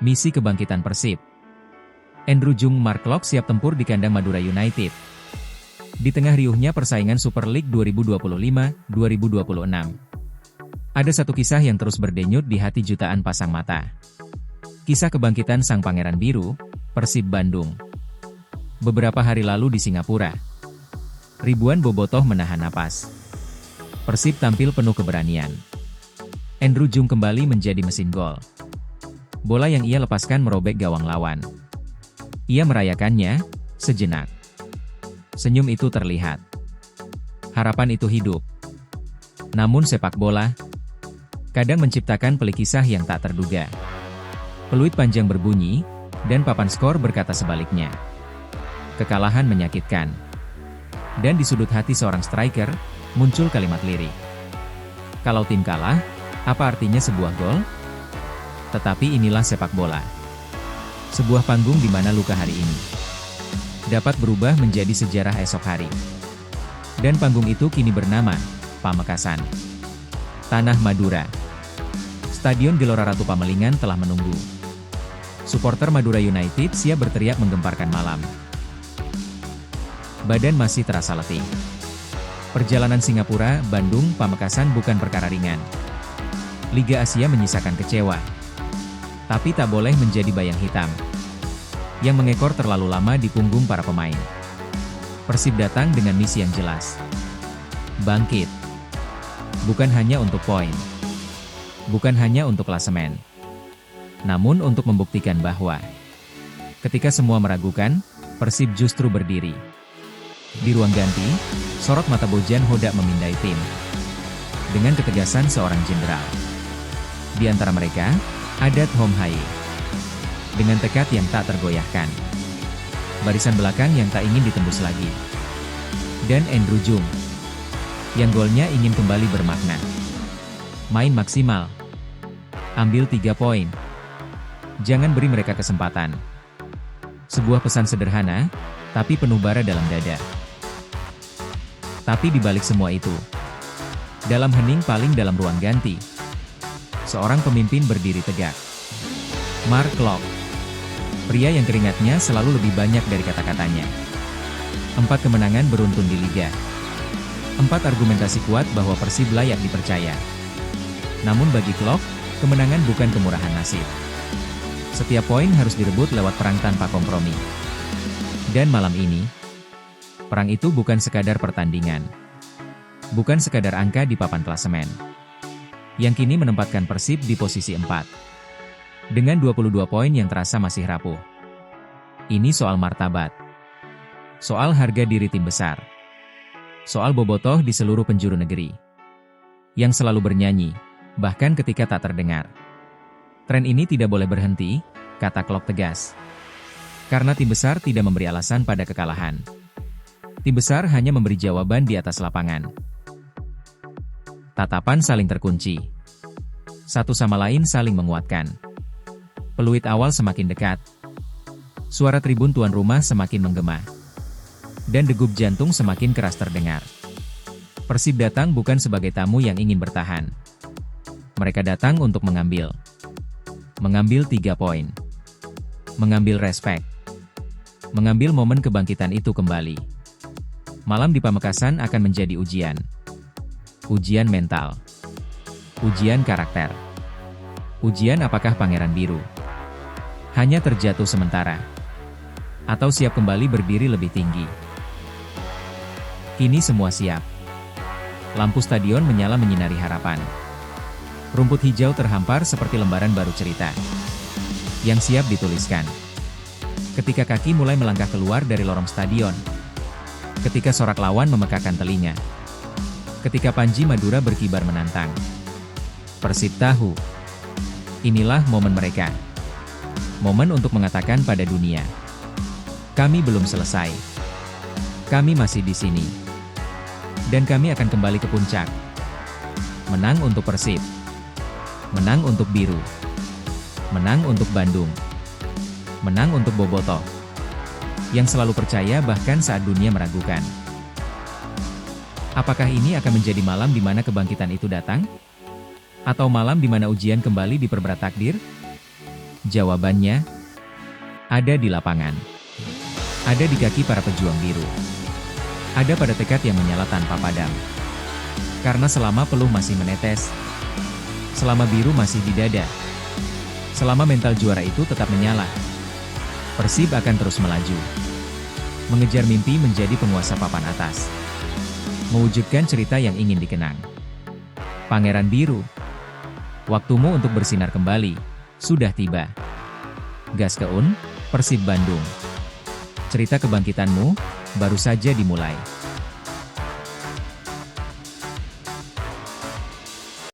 Misi kebangkitan Persib. Andrew Jung Mark Klok siap tempur di kandang Madura United. Di tengah riuhnya persaingan Super League 2025-2026. Ada satu kisah yang terus berdenyut di hati jutaan pasang mata. Kisah kebangkitan Sang Pangeran Biru, Persib Bandung. Beberapa hari lalu di Singapura, ribuan bobotoh menahan napas. Persib tampil penuh keberanian. Andrew Jung kembali menjadi mesin gol. Bola yang ia lepaskan merobek gawang lawan. Ia merayakannya, sejenak. Senyum itu terlihat. Harapan itu hidup. Namun sepak bola kadang menciptakan pelik kisah yang tak terduga. Peluit panjang berbunyi, dan papan skor berkata sebaliknya. Kekalahan menyakitkan. Dan di sudut hati seorang striker, muncul kalimat lirik. Kalau tim kalah, apa artinya sebuah gol? Tetapi inilah sepak bola. Sebuah panggung di mana luka hari ini dapat berubah menjadi sejarah esok hari. Dan panggung itu kini bernama Pamekasan. Tanah Madura. Stadion Gelora Ratu Pamelingan telah menunggu. Supporter Madura United siap berteriak menggemparkan malam. Badan masih terasa letih. Perjalanan Singapura, Bandung, Pamekasan bukan perkara ringan. Liga Asia menyisakan kecewa. Tapi tak boleh menjadi bayang hitam yang mengekor terlalu lama di punggung para pemain. Persib datang dengan misi yang jelas. Bangkit. Bukan hanya untuk poin. Bukan hanya untuk klasemen. Namun untuk membuktikan bahwa ketika semua meragukan, Persib justru berdiri. Di ruang ganti, sorot mata Bojan Hodak memindai tim. Dengan ketegasan seorang jenderal. Di antara mereka, Adat Hom Hai. Dengan tekad yang tak tergoyahkan. Barisan belakang yang tak ingin ditembus lagi. Dan Andrew Jung, yang golnya ingin kembali bermakna. Main maksimal. Ambil 3 poin. Jangan beri mereka kesempatan. Sebuah pesan sederhana, tapi penuh bara dalam dada. Tapi di balik semua itu, dalam hening paling dalam ruang ganti, seorang pemimpin berdiri tegak. Mark Klok. Pria yang keringatnya selalu lebih banyak dari kata-katanya. 4 kemenangan beruntun di Liga. 4 argumentasi kuat bahwa Persib layak dipercaya. Namun bagi Klok, kemenangan bukan kemurahan nasib. Setiap poin harus direbut lewat perang tanpa kompromi. Dan malam ini, perang itu bukan sekadar pertandingan. Bukan sekadar angka di papan klasemen. Yang kini menempatkan Persib di posisi 4. Dengan 22 poin yang terasa masih rapuh. Ini soal martabat. Soal harga diri tim besar. Soal bobotoh di seluruh penjuru negeri. Yang selalu bernyanyi, bahkan ketika tak terdengar. Tren ini tidak boleh berhenti, kata Klok tegas. Karena tim besar tidak memberi alasan pada kekalahan. Tim besar hanya memberi jawaban di atas lapangan. Tatapan saling terkunci. Satu sama lain saling menguatkan. Peluit awal semakin dekat. Suara tribun tuan rumah semakin menggema. Dan degup jantung semakin keras terdengar. Persib datang bukan sebagai tamu yang ingin bertahan. Mereka datang untuk mengambil. Mengambil 3 poin. Mengambil respek. Mengambil momen kebangkitan itu kembali. Malam di Pamekasan akan menjadi ujian. Ujian mental. Ujian karakter. Ujian apakah Pangeran Biru hanya terjatuh sementara, atau siap kembali berdiri lebih tinggi. Kini semua siap. Lampu stadion menyala menyinari harapan. Rumput hijau terhampar seperti lembaran baru cerita yang siap dituliskan. Ketika kaki mulai melangkah keluar dari lorong stadion. Ketika sorak lawan memekakan telinga. Ketika panji Madura berkibar menantang. Persib tahu. Inilah momen mereka. Momen untuk mengatakan pada dunia. Kami belum selesai. Kami masih di sini. Dan kami akan kembali ke puncak. Menang untuk Persib. Menang untuk Biru. Menang untuk Bandung. Menang untuk bobotoh. Yang selalu percaya bahkan saat dunia meragukan. Apakah ini akan menjadi malam di mana kebangkitan itu datang? Atau malam di mana ujian kembali diperberat takdir? Jawabannya ada di lapangan. Ada di kaki para pejuang biru. Ada pada tekad yang menyala tanpa padam. Karena selama peluh masih menetes, selama biru masih di dada, selama mental juara itu tetap menyala, Persib akan terus melaju. Mengejar mimpi menjadi penguasa papan atas. Mewujudkan cerita yang ingin dikenang. Pangeran Biru, waktumu untuk bersinar kembali sudah tiba. Gas keun, Persib Bandung. Cerita kebangkitanmu baru saja dimulai.